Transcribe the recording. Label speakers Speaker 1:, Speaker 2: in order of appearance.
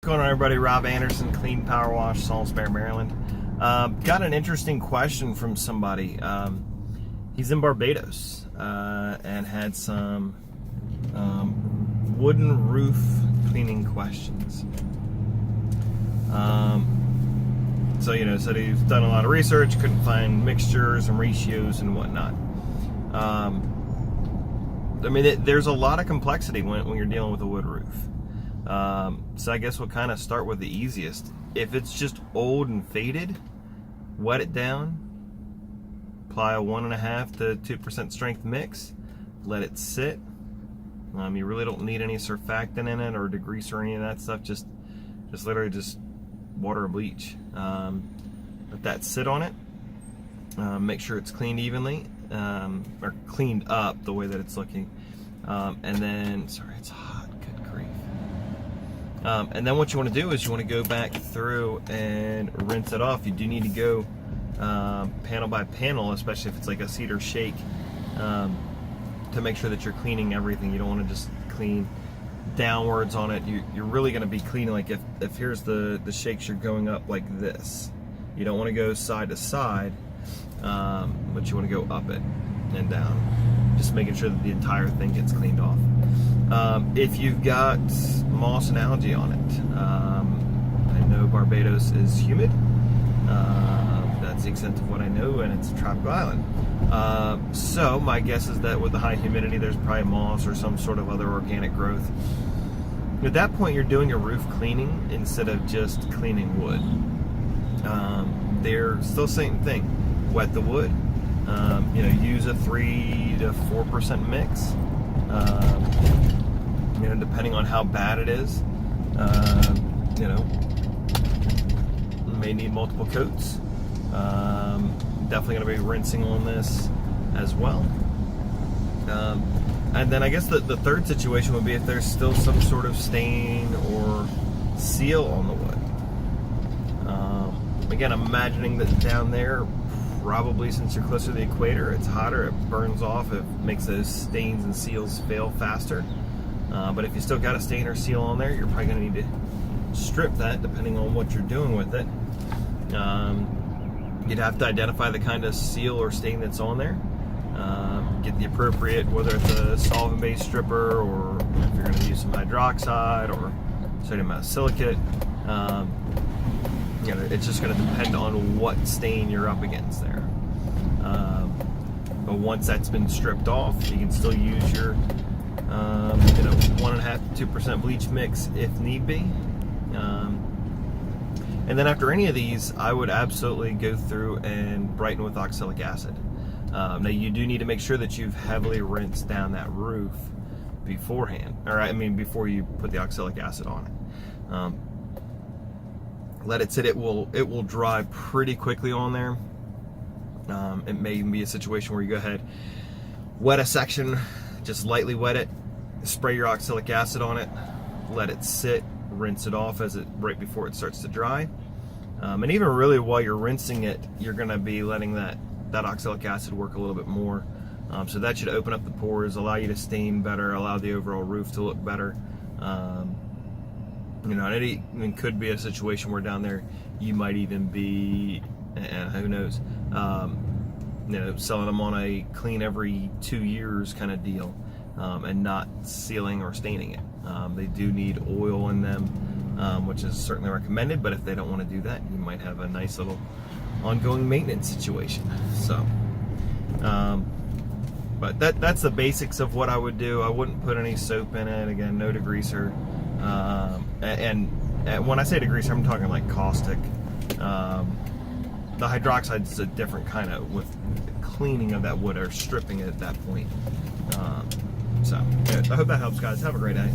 Speaker 1: going on, everybody? Rob Anderson, Clean Power Wash, Salisbury, Maryland. Got an interesting question from somebody. He's in Barbados and had some wooden roof cleaning questions. So, said he's done a lot of research, couldn't find mixtures and ratios and whatnot. There's a lot of complexity when you're dealing with a wood roof. So I guess we'll kind of start with the easiest. If it's just old and faded, wet it down, apply a 1.5 to 2% strength mix, let it sit. You really don't need any surfactant in it or degreaser or any of that stuff. Just literally just water or bleach. Let that sit on it. Make sure it's cleaned evenly, or cleaned up the way that it's looking. And then, sorry, it's hot, good grief. And then what you want to do is you want to go back through and rinse it off. You do need to go panel by panel, especially if it's like a cedar shake, to make sure that you're cleaning everything. You don't want to just clean downwards on it. You're really going to be cleaning, like if here's the shakes, you're going up like this. You don't want to go side to side, but you want to go up it and down, just making sure that the entire thing gets cleaned off. If you've got moss and algae on it, I know Barbados is humid. That's the extent of what I know, and it's a tropical island. So my guess is that with the high humidity, there's probably moss or some sort of other organic growth. At that point, you're doing a roof cleaning instead of just cleaning wood. They're still same thing. Wet the wood. Use a 3 to 4% mix. Depending on how bad it is, may need multiple coats. Definitely going to be rinsing on this as well. And then I guess the third situation would be if there's still some sort of stain or seal on the wood. Again, I'm imagining that down there, probably since you're closer to the equator, it's hotter, it burns off, it makes those stains and seals fail faster. But if you still got a stain or seal on there, you're probably going to need to strip that depending on what you're doing with it. You'd have to identify the kind of seal or stain that's on there. Get the appropriate, whether it's a solvent-based stripper or if you're going to use some hydroxide or sodium silicate. It's just going to depend on what stain you're up against there. But once that's been stripped off, you can still use your 1.5 to 2% bleach mix if need be. And then after any of these, I would absolutely go through and brighten with oxalic acid. Now you do need to make sure that you've heavily rinsed down that roof beforehand, before you put the oxalic acid on it. Let it sit. It will dry pretty quickly on there. It may even be a situation where you go ahead, wet a section, just lightly wet it, spray your oxalic acid on it, let it sit, rinse it off right before it starts to dry. And even really while you're rinsing it, you're going to be letting that oxalic acid work a little bit more. So that should open up the pores, allow you to stain better, allow the overall roof to look better. And it even could be a situation where down there you might even be, who knows, selling them on a clean every 2 years kind of deal, and not sealing or staining it. They do need oil in them, which is certainly recommended, but if they don't want to do that, you might have a nice little ongoing maintenance situation. So, but that's the basics of what I would do. I wouldn't put any soap in it. Again, no degreaser. And when I say degreaser, I'm talking like caustic. The hydroxide is a different kind of with cleaning of that wood or stripping it at that point. So, yeah, I hope that helps, guys. Have a great day.